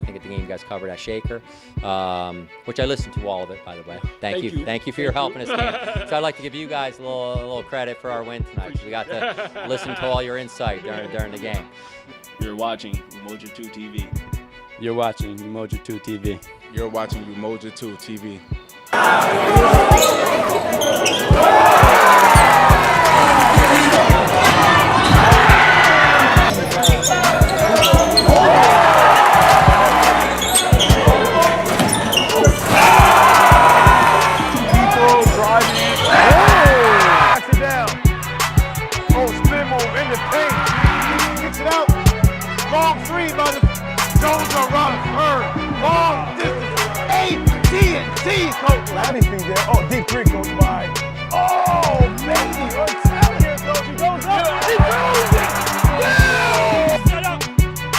think at the game you guys covered at Shaker, which I listened to all of it, by the way. Thank you. Thank you for your help in this game. So I'd like to give you guys a little credit for our win tonight. We got to listen to all your insight during the game. You're watching Umoja 2 TV. You're watching Umoja 2 TV. You're watching Umoja 2 TV. Anything there. Oh, deep three goes by. Oh, baby. Untitled, coach. He goes up. He throws it. Yeah! Set up.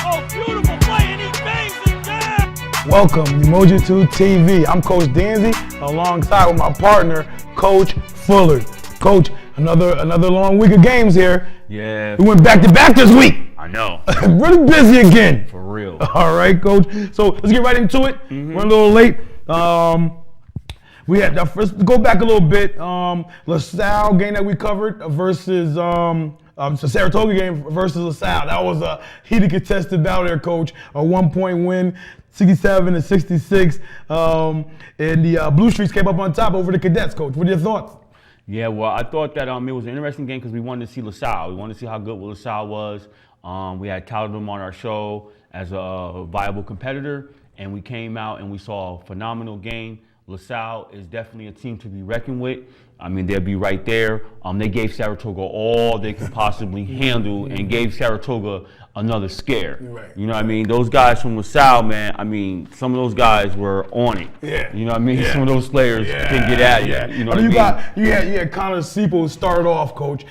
Oh, beautiful play, and he bangs it down. Welcome, Umoja 2 TV. I'm Coach Danzy, alongside with my partner, Coach Fuller. Coach, another long week of games here. Yeah. We went back to back this week. I know. Really busy again. For real. All right, Coach. So let's get right into it. We're a little late. We had first go back a little bit. LaSalle game that we covered versus the Saratoga game versus LaSalle. That was a heated contested battle there, Coach. A 1-point win, 67-66. And the Blue Streets came up on top over the Cadets, Coach. What are your thoughts? Yeah, well, I thought that it was an interesting game because we wanted to see LaSalle. We wanted to see how good LaSalle was. We had touted them on our show as a viable competitor, and we came out and we saw a phenomenal game. LaSalle is definitely a team to be reckoned with. I mean, they'll be right there. They gave Saratoga all they could possibly handle and gave Saratoga another scare. Right. You know what I mean? Those guys from LaSalle, man, I mean, some of those guys were on it. Yeah. You know what I mean? Yeah. Some of those players can get at you. You know what I mean? You had Connor Seeple start off, Coach,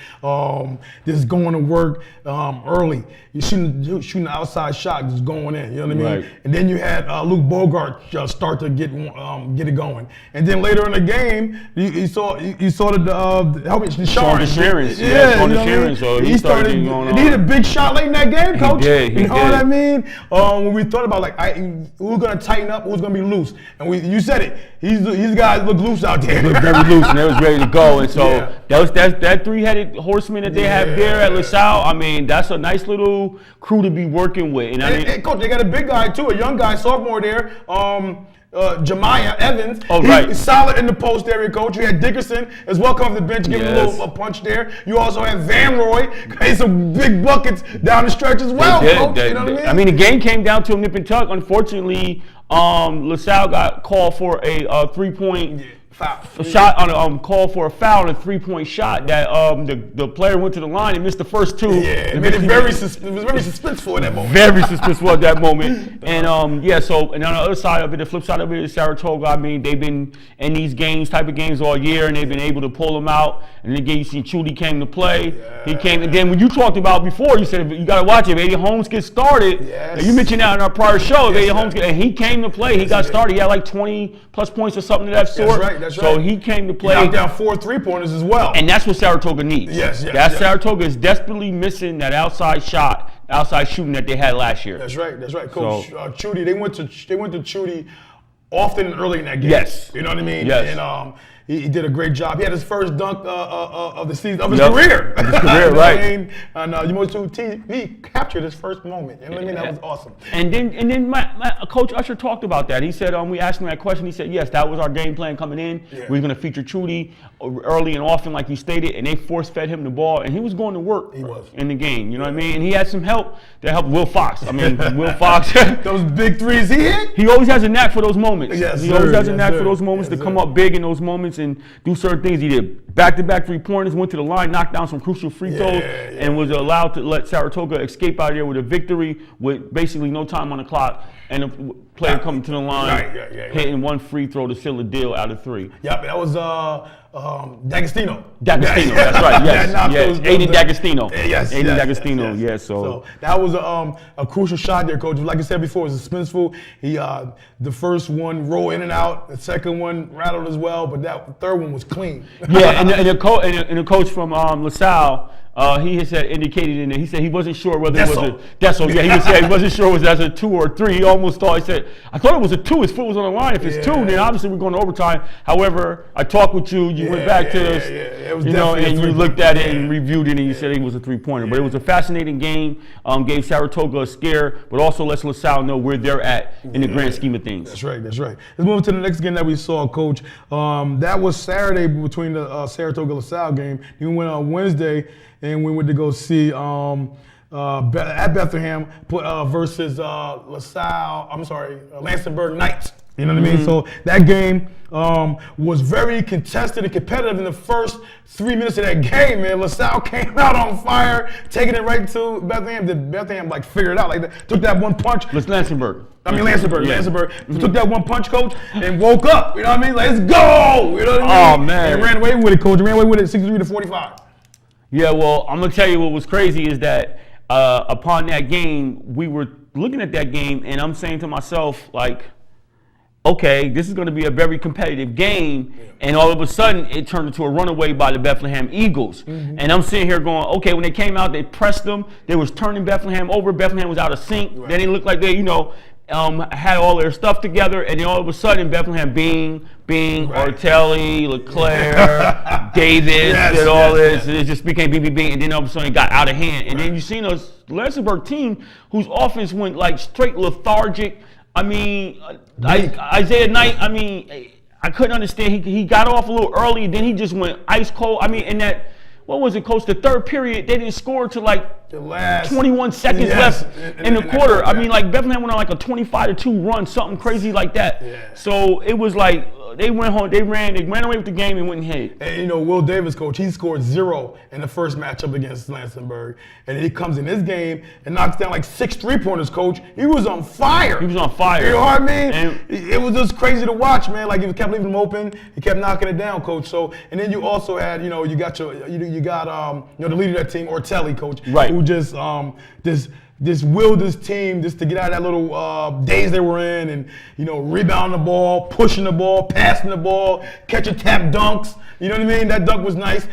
just going to work early. You're shooting the outside shot, just going in. You know what I mean? Right. And then you had Luke Bogart start to get it going. And then later in the game, you saw the help me, Sean DeSharon. Yeah, Sean you know what I DeSharon. mean? So he started getting going on. And he had a big shot late in that game, Coach. He did. You know what I mean? When we thought about who's gonna tighten up, who's gonna be loose, and you said it. These guys look loose out there. They looked very loose, and they was ready to go. And so that three-headed horseman that they have there at LaSalle. I mean, that's a nice little crew to be working with. And Coach, they got a big guy too, a young guy, sophomore there. Jemiah Evans. Oh, right. He's solid in the post area, Coach. You had Dickerson as well come off the bench, giving a punch there. You also had Van Roy, had some big buckets down the stretch as well, Coach. You know what I mean? I mean, the game came down to a nip and tuck. Unfortunately, LaSalle got called for a three-point shot on a call for a foul and a three-point shot that the player went to the line and missed the first two. Yeah, it made it was very suspenseful at that moment. Very suspenseful at that moment. And so and on the other side of it, the flip side of it is Saratoga. I mean, they've been in these type of games all year, and they've been able to pull them out. And then you see Chudy came to play. Yeah. He came, and then when you talked about before, you said you got to watch it. If Eddie Holmes gets started, you mentioned that in our prior show. If Eddie Holmes and he came to play, he got started. He had like 20+ points or something of that sort. That's right. So he came to play. He knocked down 4 3-pointers as well. And that's what Saratoga needs. Saratoga is desperately missing that outside shooting that they had last year. That's right, Coach. Chudy, they went to Chudy often early in that game. Yes. You know what I mean? Yes. And he did a great job. He had his first dunk of the season, of his career. His career, right. And Umoja 2 TV captured his first moment. You know what I mean? That was awesome. And then my Coach Usher talked about that. He said, we asked him that question. He said, yes, that was our game plan coming in. Yeah. We were going to feature Chudy early and often, like you stated, and they force-fed him the ball, and he was going to work in the game. You know what I mean? And he had some help that helped Will Fox. I mean, Will Fox. Those big threes he hit? He always has a knack for those moments. Yes, he always has a knack for those moments to come up big in those moments and do certain things. He did back-to-back three-pointers, went to the line, knocked down some crucial free throws, and was allowed to let Saratoga escape out of there with a victory with basically no time on the clock, and a player coming to the line, hitting one free throw to seal a deal out of 3. Yep, that was D'Agostino. D'Agostino, that's right. Yes, Aiden D'Agostino. Yes, Aiden D'Agostino. Yes. So that was a crucial shot there, Coach. Like I said before, it was suspenseful. He the first one rolled in and out. The second one rattled as well, but that third one was clean. Yeah, and the coach from LaSalle. He had said indicated in there. He said he wasn't sure whether it was a Deso. Yeah, he wasn't sure was that a 2 or 3. He almost thought. He said, I thought it was a 2. His foot was on the line. If it's 2, then obviously we're going to overtime. However, I talked with you. You went back to this, and you looked at it and reviewed it, and you said it was a 3-pointer. But it was a fascinating game. Gave Saratoga a scare, but also lets LaSalle know where they're at in the grand scheme of things. That's right. Let's move to the next game that we saw, Coach. That was Saturday between the Saratoga-LaSalle game. You went on Wednesday, and we went to go see at Bethlehem versus LaSalle. Lansingburg Knights. You know what I mean? So that game was very contested and competitive in the first 3 minutes of that game, man. LaSalle came out on fire, taking it right to Bethlehem. Did Bethlehem figure it out? Took that one punch. Lansingburg. Lansingburg took that one punch, Coach, and woke up. You know what I mean? Let's go! You know what I mean? Oh, man. And ran away with it, Coach. Ran away with it 63-45. Yeah, well, I'm going to tell you what was crazy is that upon that game, we were looking at that game, and I'm saying to myself, okay, this is going to be a very competitive game, and all of a sudden it turned into a runaway by the Bethlehem Eagles. And I'm sitting here going, okay, when they came out, they pressed them. They was turning Bethlehem over. Bethlehem was out of sync. Right. They didn't look like they, had all their stuff together, and then all of a sudden Bethlehem, Bing, right. Ortelli, Leclerc, Davis, did all this. And it just became Bing, and then all of a sudden it got out of hand. And then you seen us Lansingburg team whose offense went straight lethargic. I mean, Isaiah Knight, I couldn't understand. He got off a little early, and then he just went ice cold. In that, what was it, Coach? The third period, they didn't score until the last 21 seconds left in the quarter. Bethlehem went on a 25-2 run, something crazy like that. Yeah. So it was they went home, they ran away with the game and went and hit. And Will Davis, Coach, he scored 0 in the first matchup against Lansingburg. And he comes in this game and knocks down 6 3-pointers, Coach. He was on fire. You know what I mean? And it was just crazy to watch, man. He kept leaving them open. He kept knocking it down, Coach. So, and then you also had, you got the leader of that team, Ortelli, Coach. Right. Who just willed this team just to get out of that little daze they were in, and rebounding the ball, pushing the ball, passing the ball, catching tap dunks. You know what I mean? That dunk was nice.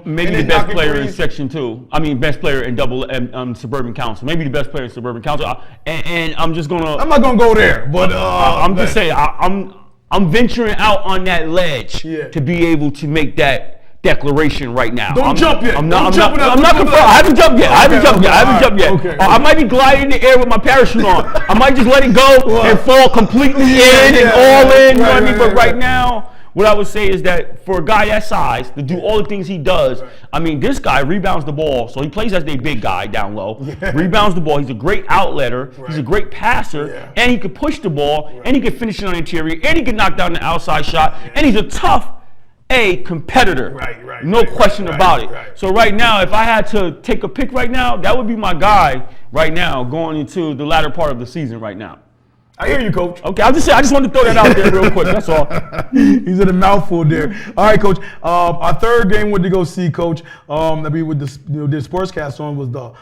Maybe the best player in Section 2. Best player in Suburban Council. Maybe the best player in Suburban Council. And I'm just gonna. I'm not gonna go there, but I'm just saying I'm venturing out on that ledge to be able to make that declaration right now. Don't jump yet. I'm not confirmed. I haven't jumped yet. Okay. I might be gliding in the air with my parachute on. I might just let it go and fall completely in and all in. You know what I mean? But right now, what I would say is that for a guy that size to do all the things he does, this guy rebounds the ball. So he plays as a big guy down low. Rebounds the ball. He's a great outletter. He's a great passer, and he can push the ball, and he can finish it on the interior, and he can knock down the outside shot, and he's a tough competitor. No question about it. So right now, if I had to take a pick right now, that would be my guy right now going into the latter part of the season right now. I hear you, Coach. Okay, I just wanted to throw that out there real quick. That's all. He's in a mouthful there. All right, Coach. Our third game went to go see, Coach. That we with the sportscast on was the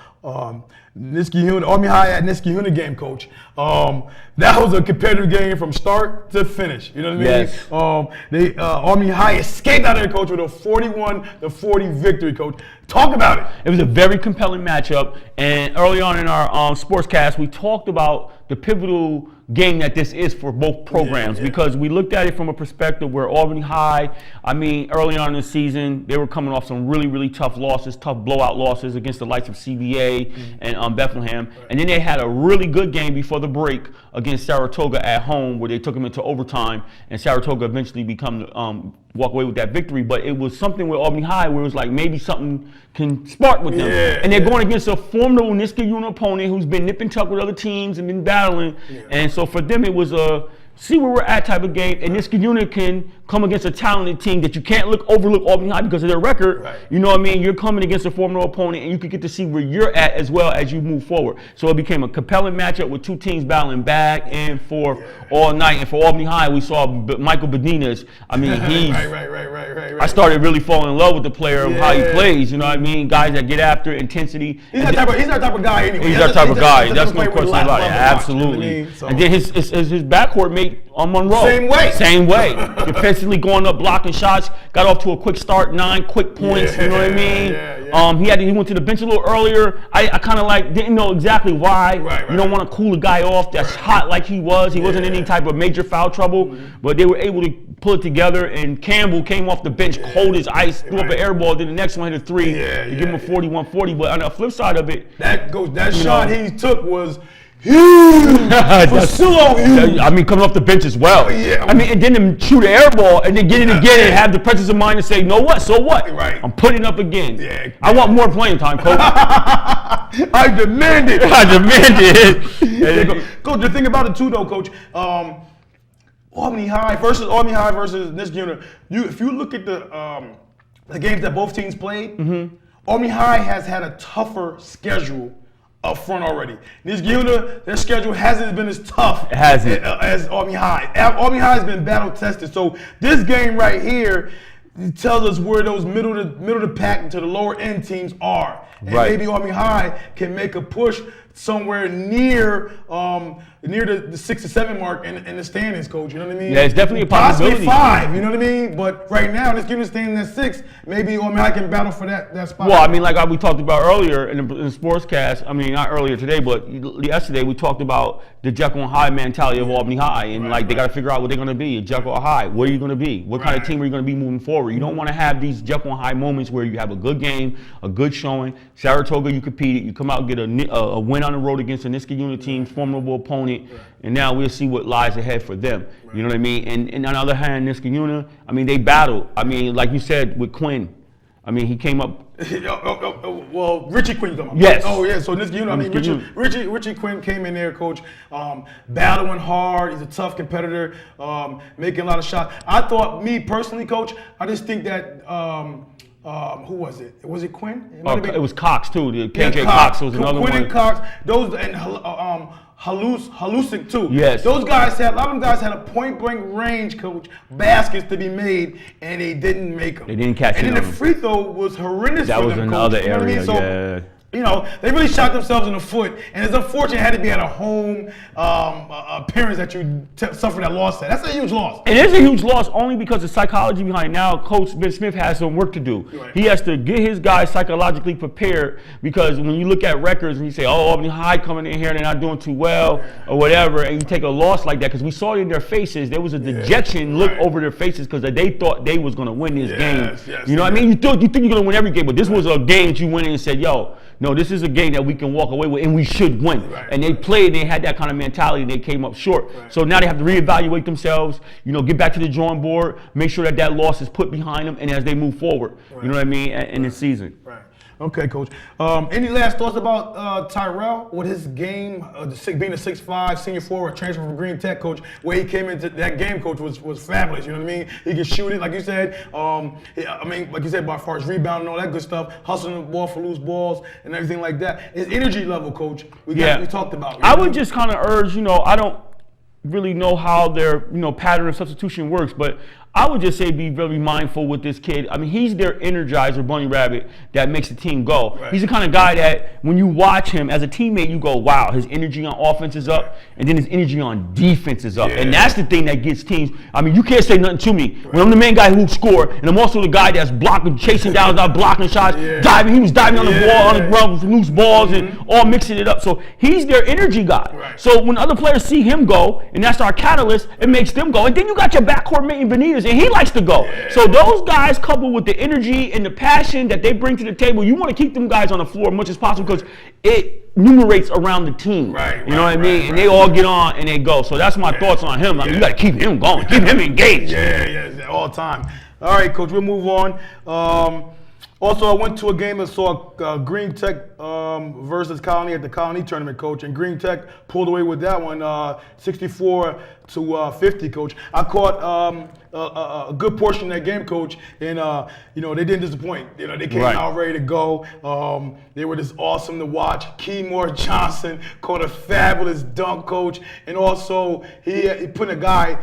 Niskayuna, Army High at Niskayuna game, Coach. That was a competitive game from start to finish. You know what I mean? Yes. Army High escaped out of there, Coach, with a 41-40 victory, Coach. Talk about it. It was a very compelling matchup, and early on in our sportscast, we talked about the pivotal game that this is for both programs because we looked at it from a perspective where Albany High, early on in the season, they were coming off some really, really tough losses, tough blowout losses against the likes of CBA and Bethlehem. And then they had a really good game before the break against Saratoga at home where they took them into overtime, and Saratoga eventually walk away with that victory. But it was something with Albany High where it was maybe something can spark with them. And they're going against a formidable Niskayuna opponent who's been nip and tuck with other teams and been battling. And so for them, it was a see where we're at type of game, and Niskayuna can come against a talented team that you can't overlook Albany High because of their record. You know what I mean? You're coming against a formidable opponent, and you can get to see where you're at as well as you move forward. So it became a compelling matchup with two teams battling back and forth all night. And for Albany High, we saw Michael Beninas. I started really falling in love with the player of how he plays. You know what I mean? Guys that get after intensity. He's that type of guy anyway. He's that type of guy. That's no question about it. Absolutely. And then his backcourt mate on Monroe. Same way. Defensively going up, blocking shots. Got off to a quick start, 9 quick points. You know what I mean? He went to the bench a little earlier. I kind of like didn't know exactly why. Right. You don't want to cool a guy off that's hot like he was. He wasn't in any type of major foul trouble, but they were able to pull it together. And Campbell came off the bench cold as ice, threw up an air ball. Then the next one hit a 3 to give him a 41-40. But on the flip side of it, that shot he took was huge. Huge. I mean, coming off the bench as well. Yeah. I mean, and then shoot an air ball and then get it again and have the presence of mind to say, know what? So what? Right. I'm putting it up again. Yeah. I want more playing time, Coach. I demand it. Coach, the thing about it too, though, Coach, Albany High versus Niskayuna. If you look at the games that both teams played, Albany High has had a tougher schedule up front already. Niskayuna, their schedule hasn't been as tough as Albany High. Albany High has been battle tested. So this game right here tells us where those middle of the pack to the lower end teams are. And maybe Albany High can make a push somewhere near the 6 or 7 mark in the standings, Coach. You know what I mean? Yeah, it's definitely a possibility. Possibly 5. You know what I mean? But right now, this game is standing at 6. Maybe Albany High can battle for that spot. Well, I mean, like we talked about earlier in the Sportscast. I mean, not earlier today, but yesterday we talked about the Jekyll and Hyde mentality of Albany High, and they got to figure out what they're going to be. Jekyll or Hyde, where are you going to be? What kind of team are you going to be moving forward? You don't want to have these Jekyll and Hyde moments where you have a good game, a good showing. Saratoga, you competed. You come out and get a win on the road against a Niskayuna team, formidable opponent, and now we'll see what lies ahead for them. You know what I mean? And on the other hand, Niskayuna, I mean, they battled. I mean, like you said, with Quinn. I mean, he came up. Well, Richie Quinn. Yes. Oh, yeah. So Niskayuna, I mean, Richie Quinn came in there, Coach, battling hard. He's a tough competitor, making a lot of shots. I thought, me personally, Coach, I just think that. Who was it? Was it Quinn? It was Cox too. KJ Cox was another one. Quinn and Cox. Those and Halusik too. Yes. Those guys a lot of them guys had a point blank range, Coach, baskets to be made, and they didn't make them. They didn't catch it. And then the free throw was horrendous. That for was them, another Coach. You know what I area. mean? So, you know, they really shot themselves in the foot, and it's unfortunate it had to be at a home appearance that you suffered that loss at. That's a huge loss. It is a huge loss only because the psychology behind now. Coach Ben Smith has some work to do. Right. He has to get his guys psychologically prepared because when you look at records and you say, oh, Albany High coming in here and they're not doing too well or whatever, and you take a loss like that, because we saw it in their faces, there was a dejection look over their faces because they thought they was going to win this game. Yes, you know what I mean? You think you're going to win every game, but this was a game that you went in and said, yo, no, this is a game that we can walk away with and we should win. And they played, they had that kind of mentality, and they came up short. So now they have to reevaluate themselves, you know, get back to the drawing board, make sure that loss is put behind them, and as they move forward, you know what I mean, in the season. Okay, Coach. Any last thoughts about Tyrell with his game, being a 6'5" senior forward, transfer from Green Tech, Coach? Where he came into that game, Coach, was fabulous. You know what I mean? He can shoot it, like you said. Like you said, as far as rebounding and all that good stuff, hustling the ball for loose balls and everything like that. His energy level, Coach, we talked about. I would just kind of urge, I don't really know how their pattern of substitution works, but I would just say be very mindful with this kid. I mean, he's their energizer, Bunny Rabbit, that makes the team go. He's the kind of guy that when you watch him as a teammate, you go, wow, his energy on offense is up, and then his energy on defense is up. And that's the thing that gets teams. I mean, you can't say nothing to me. When I'm the main guy who score, and I'm also the guy that's blocking, chasing down, blocking shots, diving. He was diving on the ball, on the ground with loose balls, and all mixing it up. So he's their energy guy. So when other players see him go, and that's our catalyst, it makes them go. And then you got your backcourt mate in Benitez, and he likes to go. So those guys, coupled with the energy and the passion that they bring to the table, you want to keep them guys on the floor as much as possible because it numerates around the team. You know what I mean? And they all get on and they go. So that's my thoughts on him. I mean, you got to keep him going, keep him engaged. All the time. All right, Coach, we'll move on. Also, I went to a game and saw Green Tech versus Colony at the Colony tournament, Coach, and Green Tech pulled away with that one, 64-50, Coach. I caught a good portion of that game, Coach, and they didn't disappoint. They came out ready to go. They were just awesome to watch. Keymore Johnson caught a fabulous dunk, Coach, and also he put a guy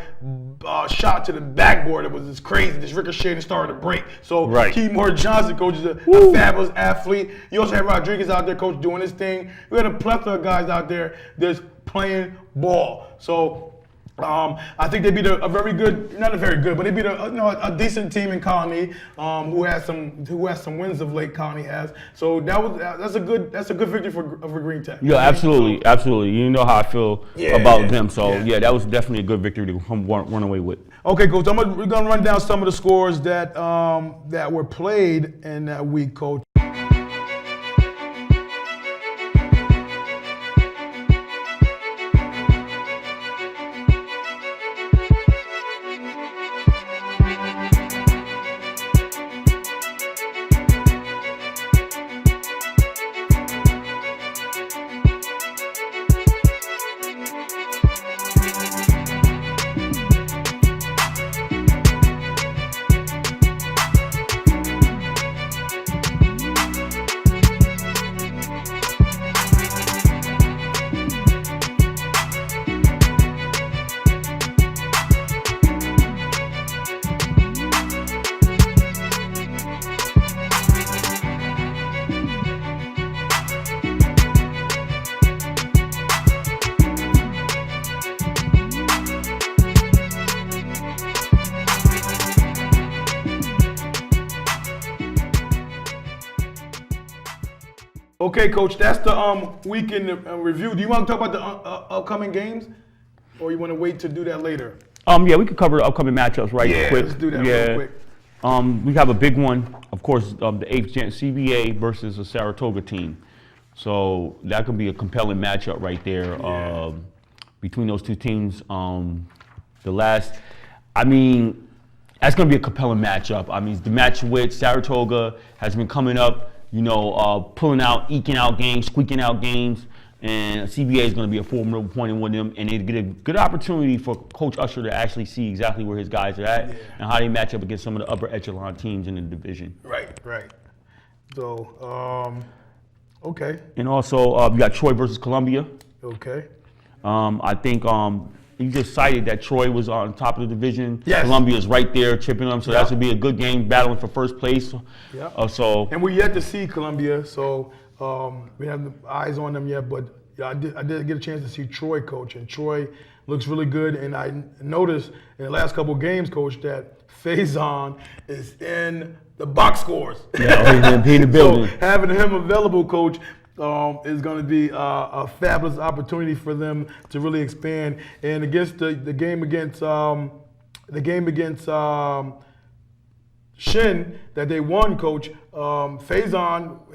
shot to the backboard that was just crazy, just ricocheted and started to break. So Keymore Johnson, Coach, is a fabulous athlete. You also had Rodriguez out there, Coach, doing his thing. We had a plethora of guys out there just playing ball. So I think they beat a very good, not a very good, but they beat a decent team in Colony, who has some wins of late. Colony has, so that's a good victory for Green Tech. Yeah, absolutely, absolutely. You know how I feel about them, so yeah, that was definitely a good victory to run away with. Okay, Coach. We're gonna run down some of the scores that were played in that week, Coach. Okay, Coach, that's the weekend review. Do you want to talk about the upcoming games, or you want to wait to do that later? Yeah, we could cover the upcoming matchups quick. Let's do that real quick. We have a big one, of course, the 8th Gen CBA versus the Saratoga team. So that could be a compelling matchup right there between those two teams. That's going to be a compelling matchup. I mean, the match with Saratoga has been coming up, eking out games, squeaking out games, and CBA is going to be a formidable point with them, and they get a good opportunity for Coach Usher to actually see exactly where his guys are at and how they match up against some of the upper echelon teams in the division. Right. So, okay. And also, you got Troy versus Columbia. Okay. I think you just cited that Troy was on top of the division. Yes. Columbia is right there chipping them, so that should be a good game, battling for first place. And we're yet to see Columbia, so we haven't eyes on them yet. But I did get a chance to see Troy, Coach, and Troy looks really good. And I noticed in the last couple of games, Coach, that Faison is in the box scores. Yeah, he's in the building. So having him available, Coach, is going to be a fabulous opportunity for them to really expand. And against the game against Shin that they won, Coach, Faison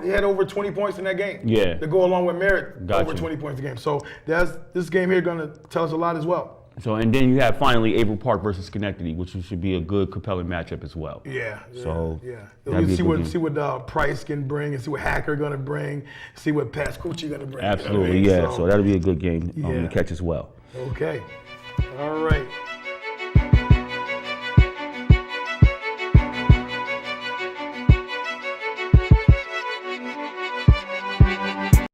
had over 20 points in that game. Yeah. To go along with Merritt, Gotcha. over 20 points a game. So this game here going to tell us a lot as well. So, and then you have finally Averill Park versus Schenectady, which should be a good, compelling matchup as well. So we see what Price can bring, and see what Hacker going to bring, see what Pascucci going to bring. Absolutely, So that'll be a good game to catch as well. Okay. All right.